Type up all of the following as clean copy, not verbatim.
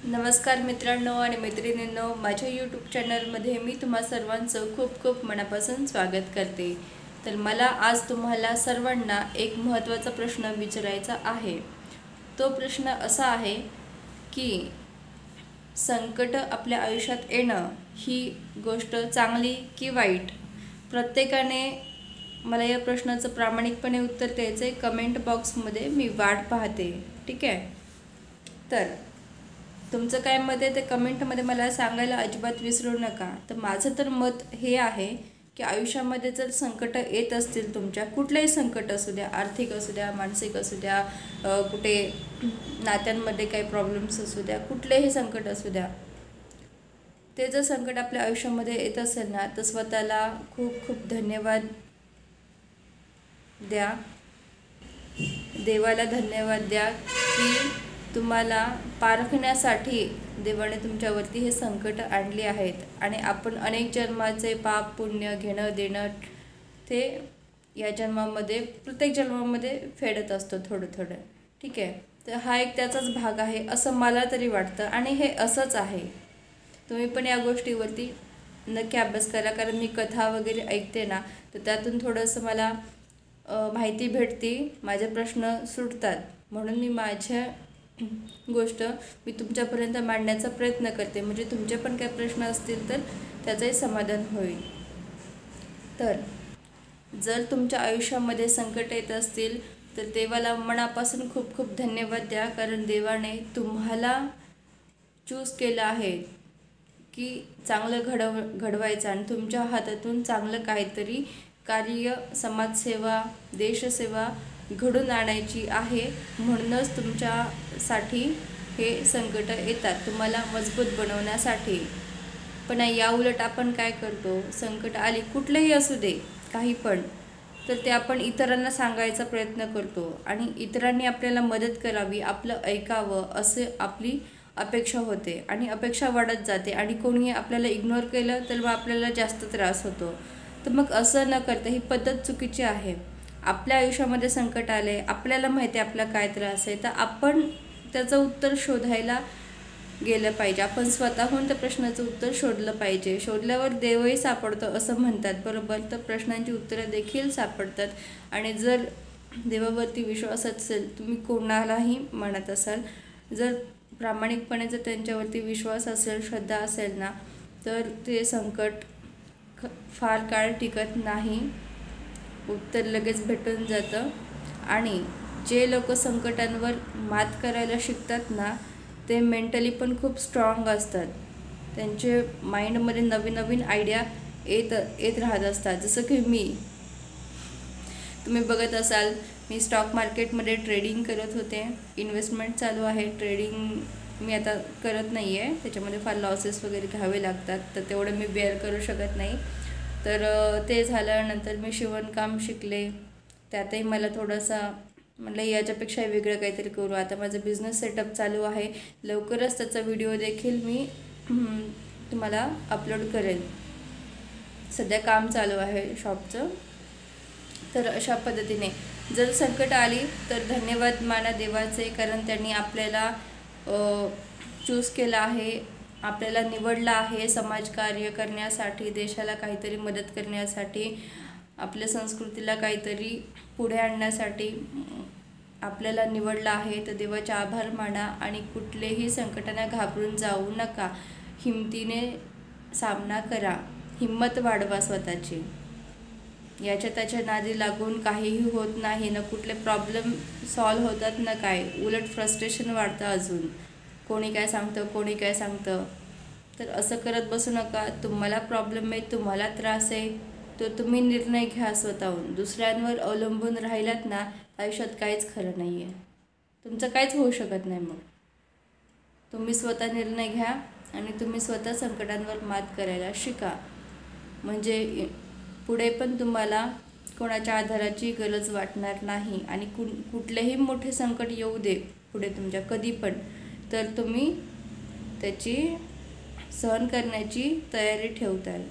नमस्कार मित्रांनो आणि मैत्रिणींनो, माझ्या यूट्यूब चॅनलमध्ये मी तुम्हा सर्वांचं खूप खूप मनापासून स्वागत करते। तर मला आज तुम्हाला सर्वांना एक महत्त्वाचा प्रश्न विचारायचा आहे। तो प्रश्न असा आहे की संकट आपल्या आयुष्यात येणं ही गोष्ट चांगली की वाईट। प्रत्येकाने मला या प्रश्नाचं प्रामाणिकपणे उत्तर द्यायचं आहे। कमेंट बॉक्समध्ये मी वाट पाहते, ठीक आहे। तर तुमचं काय मत आहे ते कमेंटमध्ये मला सांगायला अजिबात विसरू नका। तर माझं तर मत हे आहे की आयुष्यामध्ये जर संकट येत असतील, तुमच्या कुठलेही संकट असू द्या, आर्थिक असू द्या, मानसिक असू द्या, कुठे नात्यांमध्ये काही प्रॉब्लेम्स असू द्या, कुठलेही संकट असू द्या, ते जर संकट आपल्या आयुष्यामध्ये येत असेल ना, तर स्वतःला खूप खूप धन्यवाद द्या, देवाला धन्यवाद द्या की तुम्हाला पारखण्यासाठी देवाने तुमच्यावरती हे संकट आणले आहेत। आणि आपण अनेक जन्माचे पाप पुण्य घेणं देणं ते या जन्मामध्ये प्रत्येक जन्मामध्ये फेडत असतो थोडं थोडं, ठीक आहे। तर हा एक त्याचाच भाग आहे असं मला तरी वाटतं आणि हे असंच आहे। तुम्ही पण या गोष्टीवरती नक्की अभ्यास करा, कारण मी कथा वगैरे ऐकते ना, तर त्यातून थोडंसं मला माहिती भेटते, माझे प्रश्न सुटतात, म्हणून मी माझ्या गोष्ट मी तुमच्यापर्यंत मांडण्याचा प्रयत्न करते, म्हणजे तुमचे पण काही प्रश्न असतील तर त्याचंही समाधान होईल। तर जर तुमच्या आयुष्यामध्ये संकट येत असतील तर देवाला मनापासून खूप खूप धन्यवाद द्या, कारण देवाने तुम्हाला चूज केलं आहे की चांगलं घडवायचं आणि तुमच्या हातातून चांगलं काहीतरी कार्य, समाजसेवा, देशसेवा घडून आणायची आहे। म्हणूनच तुमच्यासाठी हे संकट येतात, तुम्हाला मजबूत बनवण्यासाठी। पण याउलट आपण काय करतो, संकट आली कुठलेही असू दे, काही पण, तर ते आपण इतरांना सांगायचा प्रयत्न करतो आणि इतरांनी आपल्याला मदत करावी, आपलं ऐकावं असे आपली अपेक्षा होते आणि अपेक्षा वाढत जाते। आणि कोणी आपल्याला इग्नोर केलं तर मग आपल्याला जास्त त्रास होतो। तर मग असं न करता ही पद्धत चुकीची आहे। आपल्या आयुष्यामध्ये संकट आले, आपल्याला माहिती आहे आपला काय त्रास आहे, तर आपण त्याचं उत्तर शोधायला गेलं पाहिजे। आपण स्वतःहून त्या प्रश्नाचं उत्तर शोधलं पाहिजे। शोधल्यावर देवही सापडतो असं म्हणतात, बरोबर। तर प्रश्नांची उत्तरं देखील सापडतात। आणि जर देवावरती विश्वास असेल, तुम्ही कोणालाही म्हणत असाल, जर प्रामाणिकपणे जर त्यांच्यावरती विश्वास असेल, श्रद्धा असेल ना, तर ते संकट फार काळ टिकत नाही, उत्तर लगेच भेटून जातं। आणि जे लोक संकटांवर मात करायला शिकतात ना, ते मेंटली पण खूप स्ट्रॉंग असतात। त्यांचे माइंडमध्ये नवीन नवीन आयडिया येत राहत असतात। जसं की तुम्ही बघत असाल, मी स्टॉक मार्केटमध्ये ट्रेडिंग करत होते, इन्व्हेस्टमेंट चालू आहे। ट्रेडिंग मी आता करत नाही आहे, त्याच्यामध्ये फार लॉसेस वगैरे घ्यावे लागतात, तर तेवढं मी बेअर करू शकत नाही। तर ते झाल्यानंतर मी शिवणकाम शिकले, त्यातही मला थोडंसं म्हटलं याच्यापेक्षा वेगळं काहीतरी करू। आता माझं बिझनेस सेटअप चालू आहे, लवकरच त्याचा व्हिडिओ देखील मी तुम्हाला अपलोड करेन। सध्या काम चालू आहे शॉपचं। तर अशा पद्धतीने जर संकट आली तर धन्यवाद माना देवाचे, कारण त्यांनी आपल्याला चूज केलं आहे, आपल्याला निवडलं आहे समाजकार्य करण्यासाठी, देशाला काहीतरी मदत करण्यासाठी, आपल्या संस्कृतीला काहीतरी पुढे आणण्यासाठी आपल्याला निवडलं आहे। तर देवाचे आभार माना आणि कुठलेही संकटांना घाबरून जाऊ नका, हिमतीने सामना करा, हिम्मत वाढवा स्वतःची। याच्या त्याच्या नादी लागून काहीही होत नाही ना, कुठले प्रॉब्लेम सॉल्व होतात ना काय, उलट फ्रस्ट्रेशन वाढतं अजून, कोणी काय सांगतं, कोणी काय सांगतं। तर असं करत बसू नका। तुम्हाला प्रॉब्लेम आहे, तुम्हाला त्रास आहे, तर तुम्ही निर्णय घ्या स्वतःहून। दुसऱ्यांवर अवलंबून राहिलात ना, आयुष्यात काहीच खरं नाही आहे, तुमचं काहीच होऊ शकत नाही। मग तुम्ही स्वतः निर्णय घ्या आणि तुम्ही स्वतः संकटांवर मात करायला शिका, म्हणजे पुढे पण तुम्हाला कोणाच्या आधाराची गरज वाटणार नाही। आणि कुठलेही मोठे संकट येऊ दे पुढे तुमच्या कधी पण, तर तुम्ही त्याची सहन करण्याची तयारी ठेवताल,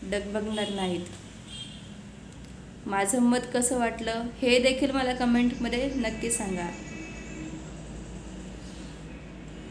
डगमगणार नाहीत। माझं मत कसं वाटलं हे देखील मला कमेंटमध्ये नक्की सांगा।